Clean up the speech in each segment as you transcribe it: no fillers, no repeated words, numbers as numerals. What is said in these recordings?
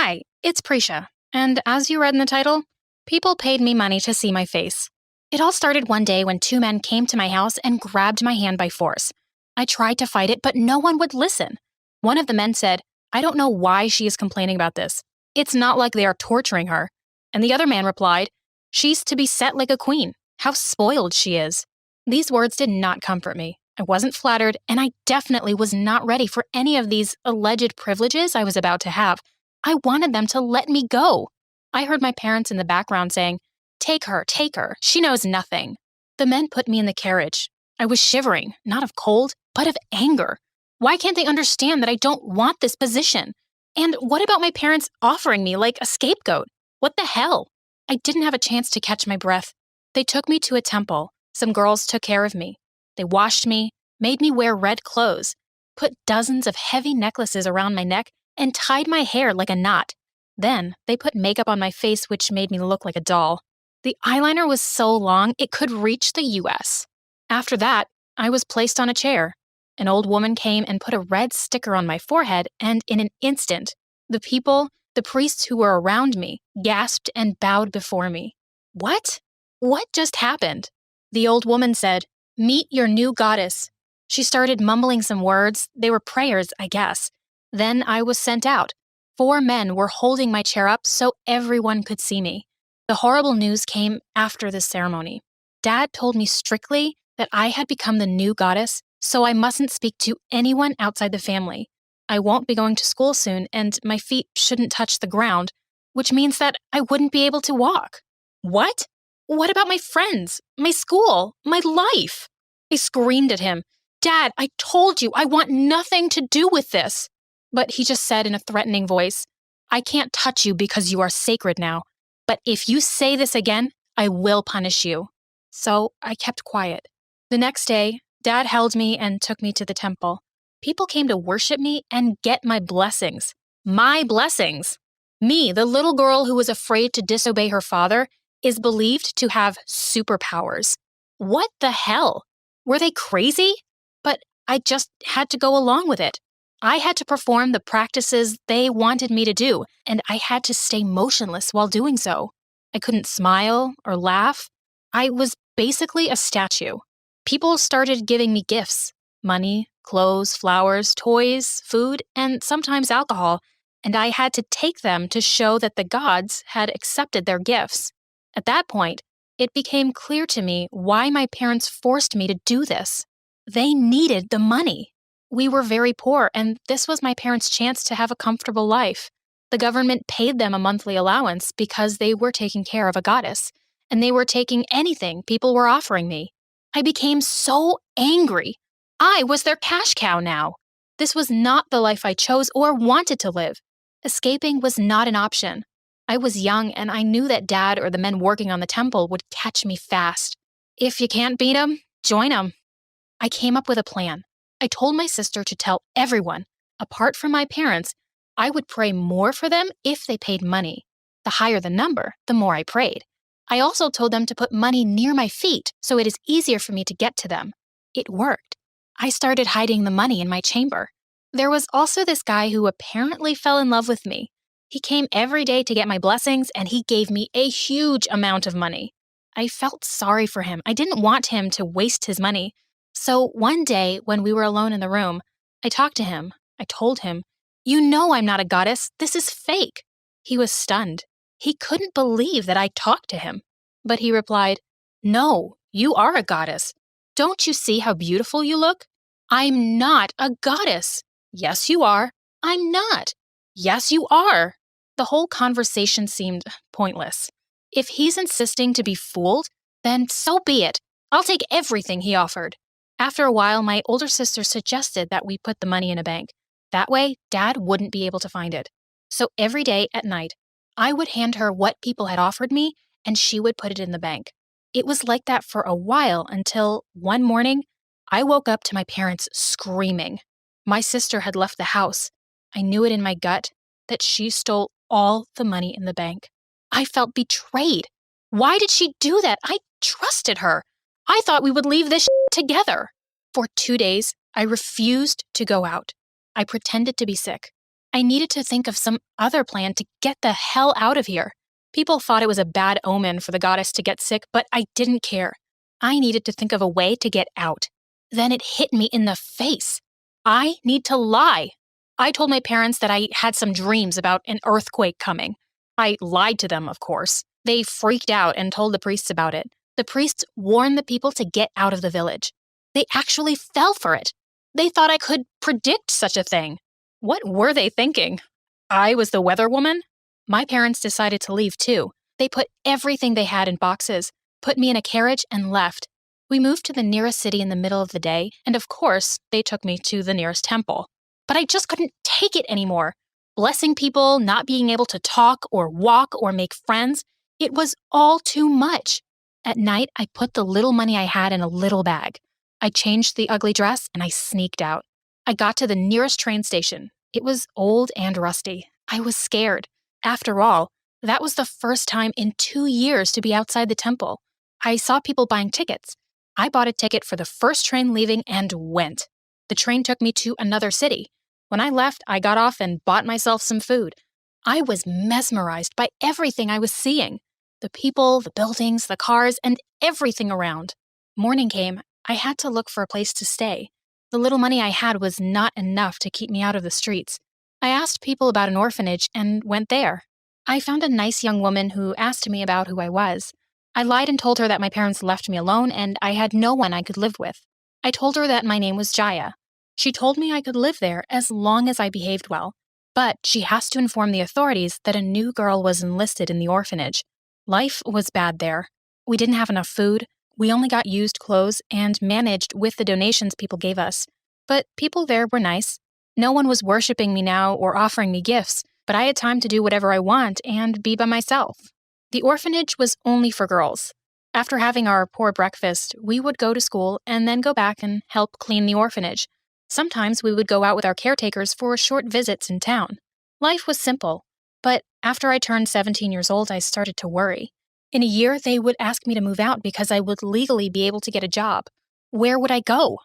Hi, it's Prisha, and as you read in the title, people paid me money to see my face. It all started one day when two men came to my house and grabbed my hand by force. I tried to fight it, but no one would listen. One of the men said, "I don't know why she is complaining about this. It's not like they are torturing her." And the other man replied, "She's to be set like a queen. How spoiled she is." These words did not comfort me. I wasn't flattered, and I definitely was not ready for any of these alleged privileges I was about to have. I wanted them to let me go. I heard my parents in the background saying, take her, she knows nothing." The men put me in the carriage. I was shivering, not of cold, but of anger. Why can't they understand that I don't want this position? And what about my parents offering me like a scapegoat? What the hell? I didn't have a chance to catch my breath. They took me to a temple. Some girls took care of me. They washed me, made me wear red clothes, put dozens of heavy necklaces around my neck, and tied my hair like a knot. Then they put makeup on my face, which made me look like a doll. The eyeliner was so long it could reach the US. After that, I was placed on a chair. An old woman came and put a red sticker on my forehead, and in an instant, the priests who were around me, gasped and bowed before me. What? What just happened? The old woman said, "Meet your new goddess." She started mumbling some words. They were prayers, I guess. Then I was sent out. 4 men were holding my chair up so everyone could see me. The horrible news came after this ceremony. Dad told me strictly that I had become the new goddess, so I mustn't speak to anyone outside the family. I won't be going to school soon, and my feet shouldn't touch the ground, which means that I wouldn't be able to walk. What? What about my friends, my school, my life? I screamed at him, "Dad, I told you I want nothing to do with this." But he just said in a threatening voice, "I can't touch you because you are sacred now. But if you say this again, I will punish you." So I kept quiet. The next day, Dad held me and took me to the temple. People came to worship me and get my blessings. My blessings! Me, the little girl who was afraid to disobey her father, is believed to have superpowers. What the hell? Were they crazy? But I just had to go along with it. I had to perform the practices they wanted me to do, and I had to stay motionless while doing so. I couldn't smile or laugh. I was basically a statue. People started giving me gifts: money, clothes, flowers, toys, food, and sometimes alcohol, and I had to take them to show that the gods had accepted their gifts. At that point, it became clear to me why my parents forced me to do this. They needed the money. We were very poor, and this was my parents' chance to have a comfortable life. The government paid them a monthly allowance because they were taking care of a goddess, and they were taking anything people were offering me. I became so angry. I was their cash cow now. This was not the life I chose or wanted to live. Escaping was not an option. I was young, and I knew that Dad or the men working on the temple would catch me fast. If you can't beat 'em, join 'em. I came up with a plan. I told my sister to tell everyone, apart from my parents, I would pray more for them if they paid money. The higher the number, the more I prayed. I also told them to put money near my feet so it is easier for me to get to them. It worked. I started hiding the money in my chamber. There was also this guy who apparently fell in love with me. He came every day to get my blessings, and he gave me a huge amount of money. I felt sorry for him. I didn't want him to waste his money. So one day, when we were alone in the room, I talked to him. I told him, "You know I'm not a goddess. This is fake." He was stunned. He couldn't believe that I talked to him. But he replied, "No, you are a goddess. Don't you see how beautiful you look?" "I'm not a goddess." "Yes, you are." "I'm not." "Yes, you are." The whole conversation seemed pointless. If he's insisting to be fooled, then so be it. I'll take everything he offered. After a while, my older sister suggested that we put the money in a bank. That way, Dad wouldn't be able to find it. So every day at night, I would hand her what people had offered me, and she would put it in the bank. It was like that for a while until one morning, I woke up to my parents screaming. My sister had left the house. I knew it in my gut that she stole all the money in the bank. I felt betrayed. Why did she do that? I trusted her. I thought we would leave this together. For 2 days, I refused to go out. I pretended to be sick. I needed to think of some other plan to get the hell out of here. People thought it was a bad omen for the goddess to get sick, but I didn't care. I needed to think of a way to get out. Then it hit me in the face. I need to lie. I told my parents that I had some dreams about an earthquake coming. I lied to them, of course. They freaked out and told the priests about it. The priests warned the people to get out of the village. They actually fell for it. They thought I could predict such a thing. What were they thinking? I was the weather woman? My parents decided to leave too. They put everything they had in boxes, put me in a carriage, and left. We moved to the nearest city in the middle of the day, and of course, they took me to the nearest temple. But I just couldn't take it anymore. Blessing people, not being able to talk or walk or make friends, it was all too much. At night, I put the little money I had in a little bag. I changed the ugly dress and I sneaked out. I got to the nearest train station. It was old and rusty. I was scared. After all, that was the first time in 2 years to be outside the temple. I saw people buying tickets. I bought a ticket for the first train leaving and went. The train took me to another city. When I left, I got off and bought myself some food. I was mesmerized by everything I was seeing. The people, the buildings, the cars, and everything around. Morning came. I had to look for a place to stay. The little money I had was not enough to keep me out of the streets. I asked people about an orphanage and went there. I found a nice young woman who asked me about who I was. I lied and told her that my parents left me alone and I had no one I could live with. I told her that my name was Jaya. She told me I could live there as long as I behaved well, but she has to inform the authorities that a new girl was enlisted in the orphanage. Life was bad there. We didn't have enough food. We only got used clothes and managed with the donations people gave us. But people there were nice. No one was worshiping me now or offering me gifts, but I had time to do whatever I want and be by myself. The orphanage was only for girls. After having our poor breakfast, we would go to school and then go back and help clean the orphanage. Sometimes we would go out with our caretakers for short visits in town. Life was simple, but after I turned 17 years old, I started to worry. In a year, they would ask me to move out because I would legally be able to get a job. Where would I go?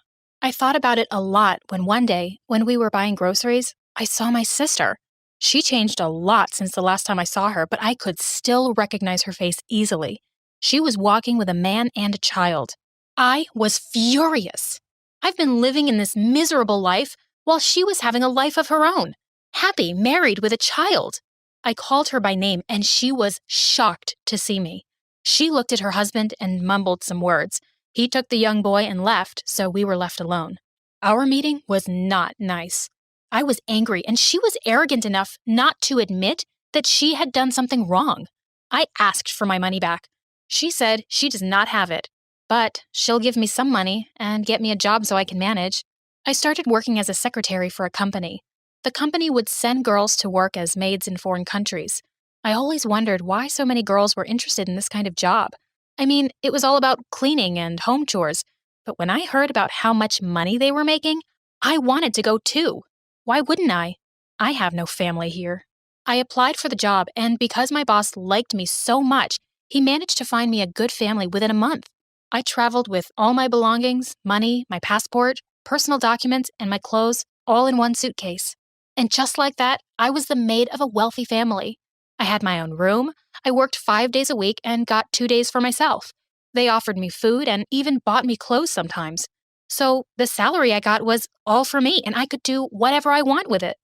I thought about it a lot when one day, when we were buying groceries, I saw my sister. She changed a lot since the last time I saw her, but I could still recognize her face easily. She was walking with a man and a child. I was furious. I've been living in this miserable life while she was having a life of her own, happy, married with a child. I called her by name and she was shocked to see me. She looked at her husband and mumbled some words. He took the young boy and left, so we were left alone. Our meeting was not nice. I was angry and she was arrogant enough not to admit that she had done something wrong. I asked for my money back. She said she does not have it, but she'll give me some money and get me a job so I can manage. I started working as a secretary for a company. The company would send girls to work as maids in foreign countries. I always wondered why so many girls were interested in this kind of job. I mean, it was all about cleaning and home chores, but when I heard about how much money they were making, I wanted to go too. Why wouldn't I? I have no family here. I applied for the job, and because my boss liked me so much, he managed to find me a good family within a month. I traveled with all my belongings, money, my passport, personal documents, and my clothes all in one suitcase. And just like that, I was the maid of a wealthy family. I had my own room, I worked 5 days a week and got 2 days for myself. They offered me food and even bought me clothes sometimes. So the salary I got was all for me and I could do whatever I want with it.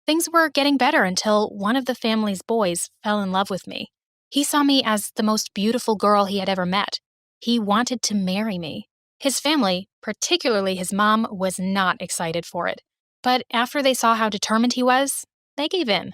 Things were getting better until one of the family's boys fell in love with me. He saw me as the most beautiful girl he had ever met. He wanted to marry me. His family, particularly his mom, was not excited for it. But after they saw how determined he was, they gave in.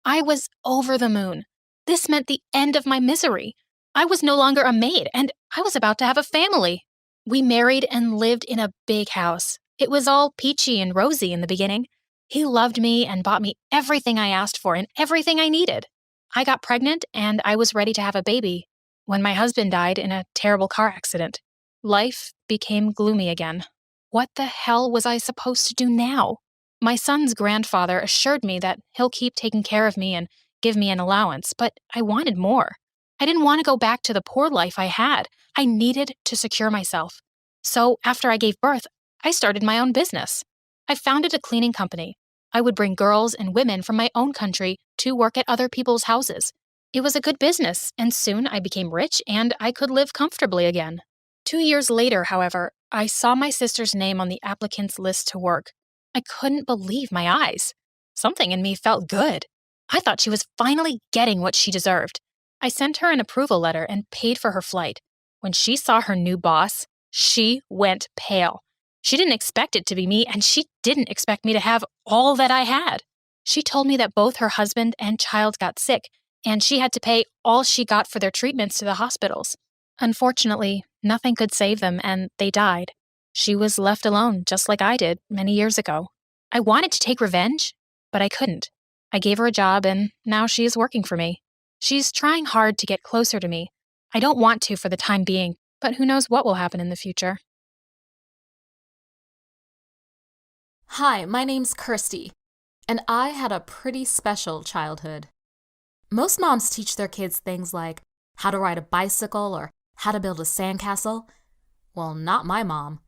I was over the moon. This meant the end of my misery. I was no longer a maid, and I was about to have a family. We married and lived in a big house. It was all peachy and rosy in the beginning. He loved me and bought me everything I asked for and everything I needed. I got pregnant, and I was ready to have a baby when my husband died in a terrible car accident. Life became gloomy again. What the hell was I supposed to do now? My son's grandfather assured me that he'll keep taking care of me and give me an allowance, but I wanted more. I didn't want to go back to the poor life I had. I needed to secure myself. So after I gave birth, I started my own business. I founded a cleaning company. I would bring girls and women from my own country to work at other people's houses. It was a good business, and soon I became rich and I could live comfortably again. 2 years later, however, I saw my sister's name on the applicants' list to work. I couldn't believe my eyes. Something in me felt good. I thought she was finally getting what she deserved. I sent her an approval letter and paid for her flight. When she saw her new boss, she went pale. She didn't expect it to be me, and she didn't expect me to have all that I had. She told me that both her husband and child got sick, and she had to pay all she got for their treatments to the hospitals. Unfortunately, nothing could save them, and they died. She was left alone, just like I did many years ago. I wanted to take revenge, but I couldn't. I gave her a job, and now she is working for me. She's trying hard to get closer to me. I don't want to for the time being, but who knows what will happen in the future. Hi, my name's Kirsty, and I had a pretty special childhood. Most moms teach their kids things like how to ride a bicycle or how to build a sandcastle. Well, not my mom.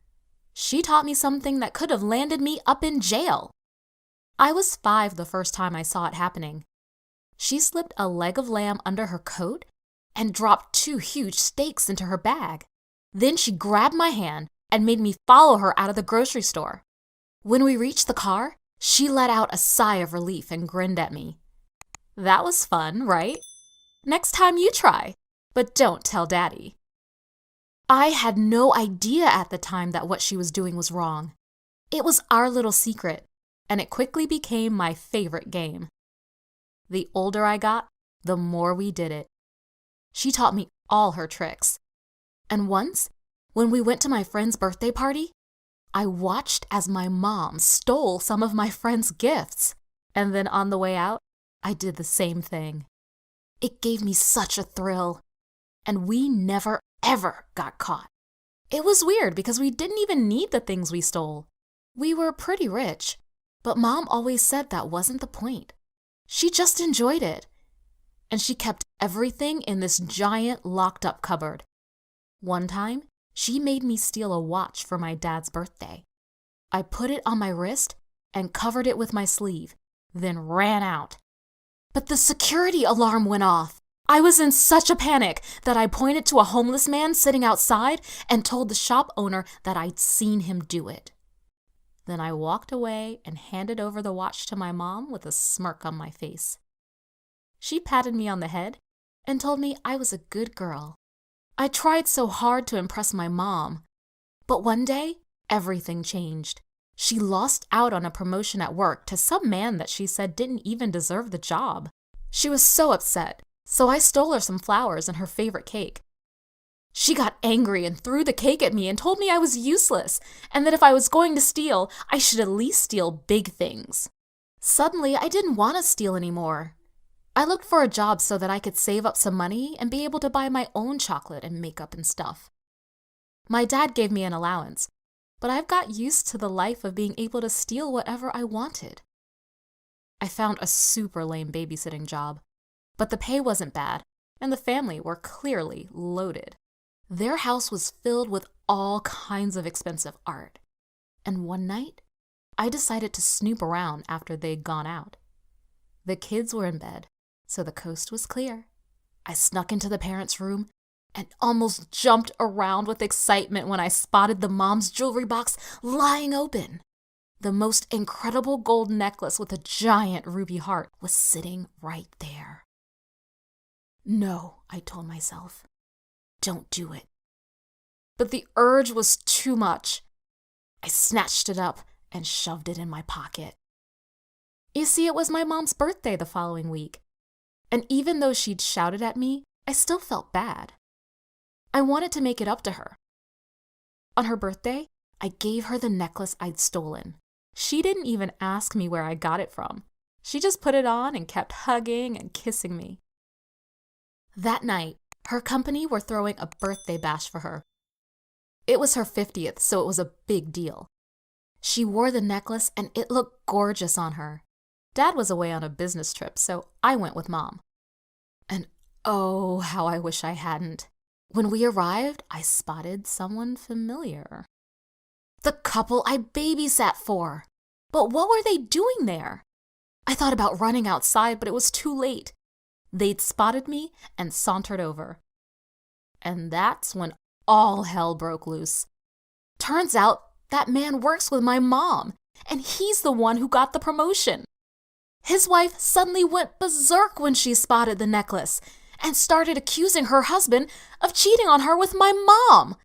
She taught me something that could have landed me up in jail. I was 5 the first time I saw it happening. She slipped a leg of lamb under her coat and dropped 2 huge steaks into her bag. Then she grabbed my hand and made me follow her out of the grocery store. When we reached the car, she let out a sigh of relief and grinned at me. That was fun, right? Next time you try, but don't tell Daddy. I had no idea at the time that what she was doing was wrong. It was our little secret, and it quickly became my favorite game. The older I got, the more we did it. She taught me all her tricks. And once, when we went to my friend's birthday party, I watched as my mom stole some of my friend's gifts, and then on the way out, I did the same thing. It gave me such a thrill, and we never, ever got caught. It was weird because we didn't even need the things we stole. We were pretty rich, but Mom always said that wasn't the point. She just enjoyed it, and she kept everything in this giant locked-up cupboard. One time, she made me steal a watch for my dad's birthday. I put it on my wrist and covered it with my sleeve, then ran out. But the security alarm went off. I was in such a panic that I pointed to a homeless man sitting outside and told the shop owner that I'd seen him do it. Then I walked away and handed over the watch to my mom with a smirk on my face. She patted me on the head and told me I was a good girl. I tried so hard to impress my mom, but one day, everything changed. She lost out on a promotion at work to some man that she said didn't even deserve the job. She was so upset, so I stole her some flowers and her favorite cake. She got angry and threw the cake at me and told me I was useless, and that if I was going to steal, I should at least steal big things. Suddenly, I didn't want to steal anymore. I looked for a job so that I could save up some money and be able to buy my own chocolate and makeup and stuff. My dad gave me an allowance, but I've got used to the life of being able to steal whatever I wanted. I found a super lame babysitting job, but the pay wasn't bad, and the family were clearly loaded. Their house was filled with all kinds of expensive art, and one night, I decided to snoop around after they'd gone out. The kids were in bed, so the coast was clear. I snuck into the parents' room and almost jumped around with excitement when I spotted the mom's jewelry box lying open. The most incredible gold necklace with a giant ruby heart was sitting right there. No, I told myself, don't do it. But the urge was too much. I snatched it up and shoved it in my pocket. You see, it was my mom's birthday the following week, and even though she'd shouted at me, I still felt bad. I wanted to make it up to her. On her birthday, I gave her the necklace I'd stolen. She didn't even ask me where I got it from. She just put it on and kept hugging and kissing me. That night, her company were throwing a birthday bash for her. It was her 50th, so it was a big deal. She wore the necklace and it looked gorgeous on her. Dad was away on a business trip, so I went with Mom. And oh, how I wish I hadn't. When we arrived, I spotted someone familiar. The couple I babysat for. But what were they doing there? I thought about running outside, but it was too late. They'd spotted me and sauntered over. And that's when all hell broke loose. Turns out that man works with my mom, and he's the one who got the promotion. His wife suddenly went berserk when she spotted the necklace and started accusing her husband of cheating on her with my mom.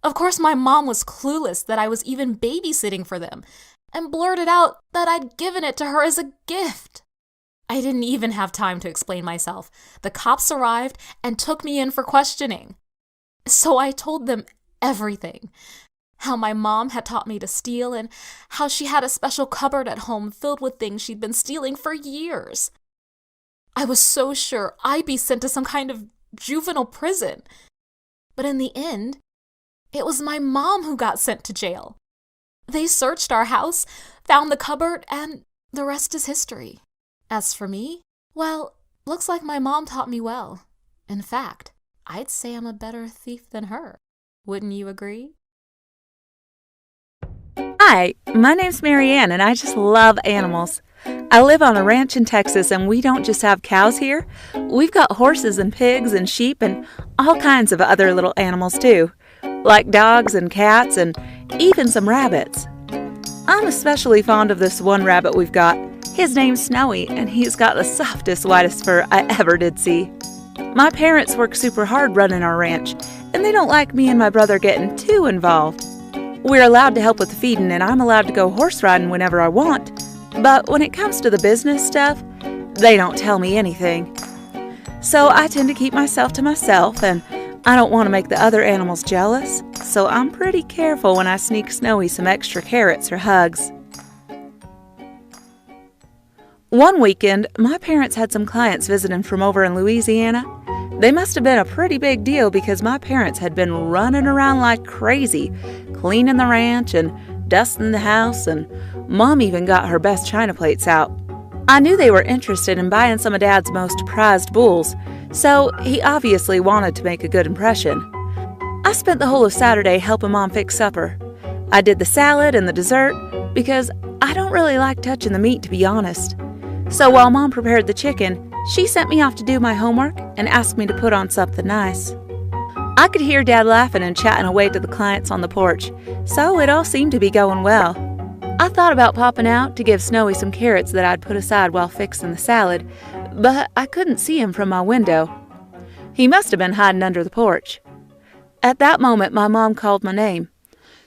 Of course, my mom was clueless that I was even babysitting for them and blurted out that I'd given it to her as a gift. I didn't even have time to explain myself. The cops arrived and took me in for questioning. So I told them everything. How my mom had taught me to steal and how she had a special cupboard at home filled with things she'd been stealing for years. I was so sure I'd be sent to some kind of juvenile prison. But in the end, it was my mom who got sent to jail. They searched our house, found the cupboard, and the rest is history. As for me, well, looks like my mom taught me well. In fact, I'd say I'm a better thief than her. Wouldn't you agree? Hi, my name's Marianne, and I just love animals. I live on a ranch in Texas, and we don't just have cows here. We've got horses and pigs and sheep and all kinds of other little animals too, like dogs and cats and even some rabbits. I'm especially fond of this one rabbit we've got. His name's Snowy, and he's got the softest, whitest fur I ever did see. My parents work super hard running our ranch, and they don't like me and my brother getting too involved. We're allowed to help with the feeding, and I'm allowed to go horse riding whenever I want. But when it comes to the business stuff, they don't tell me anything. So I tend to keep myself to myself, and I don't want to make the other animals jealous, so I'm pretty careful when I sneak Snowy some extra carrots or hugs. One weekend, my parents had some clients visiting from over in Louisiana. They must have been a pretty big deal because my parents had been running around like crazy, cleaning the ranch and dusting the house, and Mom even got her best china plates out. I knew they were interested in buying some of Dad's most prized bulls, so he obviously wanted to make a good impression. I spent the whole of Saturday helping Mom fix supper. I did the salad and the dessert because I don't really like touching the meat, to be honest. So while Mom prepared the chicken, she sent me off to do my homework and asked me to put on something nice. I could hear Dad laughing and chatting away to the clients on the porch, so it all seemed to be going well. I thought about popping out to give Snowy some carrots that I'd put aside while fixing the salad, but I couldn't see him from my window. He must have been hiding under the porch. At that moment, my mom called my name,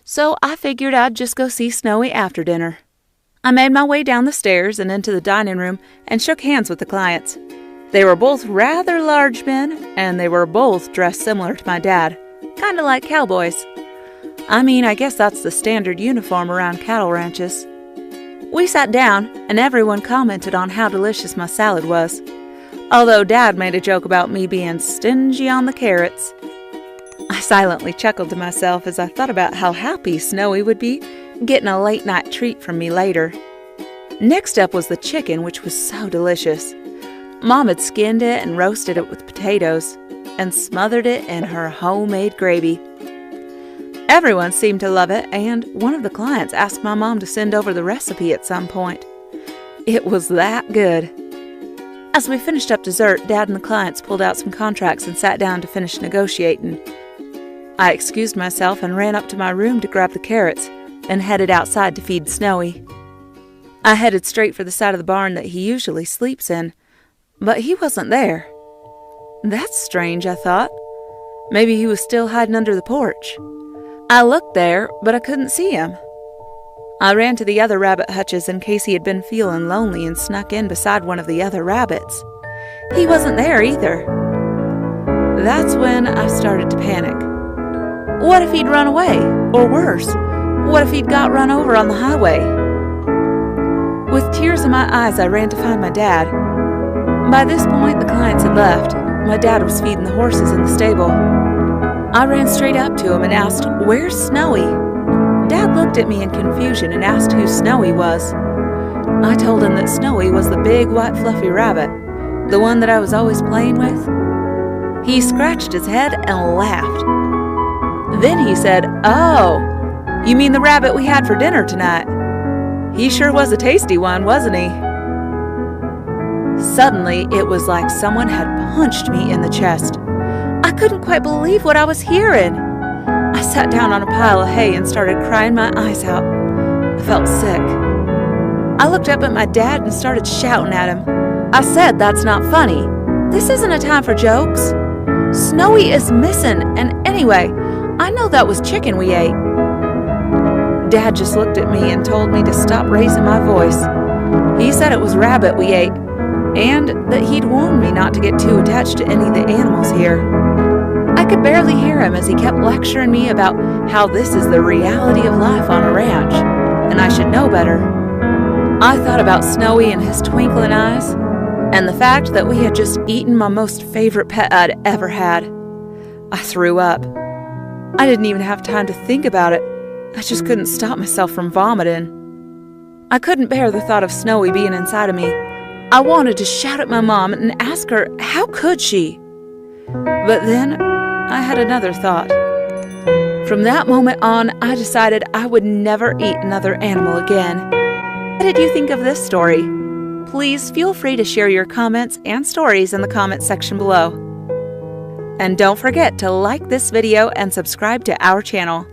so I figured I'd just go see Snowy after dinner. I made my way down the stairs and into the dining room and shook hands with the clients. They were both rather large men, and they were both dressed similar to my dad, kind of like cowboys. I mean, I guess that's the standard uniform around cattle ranches. We sat down, and everyone commented on how delicious my salad was, although Dad made a joke about me being stingy on the carrots. I silently chuckled to myself as I thought about how happy Snowy would be getting a late-night treat from me later. Next up was the chicken, which was so delicious. Mom had skinned it and roasted it with potatoes and smothered it in her homemade gravy. Everyone seemed to love it, and one of the clients asked my mom to send over the recipe at some point. It was that good. As we finished up dessert, Dad and the clients pulled out some contracts and sat down to finish negotiating. I excused myself and ran up to my room to grab the carrots and headed outside to feed Snowy. I headed straight for the side of the barn that he usually sleeps in, but he wasn't there. That's strange, I thought. Maybe he was still hiding under the porch. I looked there, but I couldn't see him. I ran to the other rabbit hutches in case he had been feeling lonely and snuck in beside one of the other rabbits. He wasn't there either. That's when I started to panic. What if he'd run away? Or worse, what if he'd got run over on the highway? With tears in my eyes, I ran to find my dad. By this point, the clients had left. My dad was feeding the horses in the stable. I ran straight up to him and asked, "Where's Snowy?" Dad looked at me in confusion and asked who Snowy was. I told him that Snowy was the big, white, fluffy rabbit, the one that I was always playing with. He scratched his head and laughed. Then he said, "Oh, you mean the rabbit we had for dinner tonight?" He sure was a tasty one, wasn't he? Suddenly, it was like someone had punched me in the chest. I couldn't quite believe what I was hearing. I sat down on a pile of hay and started crying my eyes out. I felt sick. I looked up at my dad and started shouting at him. I said, "That's not funny. This isn't a time for jokes. Snowy is missing, and anyway, I know that was chicken we ate." Dad just looked at me and told me to stop raising my voice. He said it was rabbit we ate, and that he'd warned me not to get too attached to any of the animals here. I could barely hear him as he kept lecturing me about how this is the reality of life on a ranch, and I should know better. I thought about Snowy and his twinkling eyes, and the fact that we had just eaten my most favorite pet I'd ever had. I threw up. I didn't even have time to think about it. I just couldn't stop myself from vomiting. I couldn't bear the thought of Snowy being inside of me. I wanted to shout at my mom and ask her, how could she? But then I had another thought. From that moment on, I decided I would never eat another animal again. What did you think of this story? Please feel free to share your comments and stories in the comments section below. And don't forget to like this video and subscribe to our channel.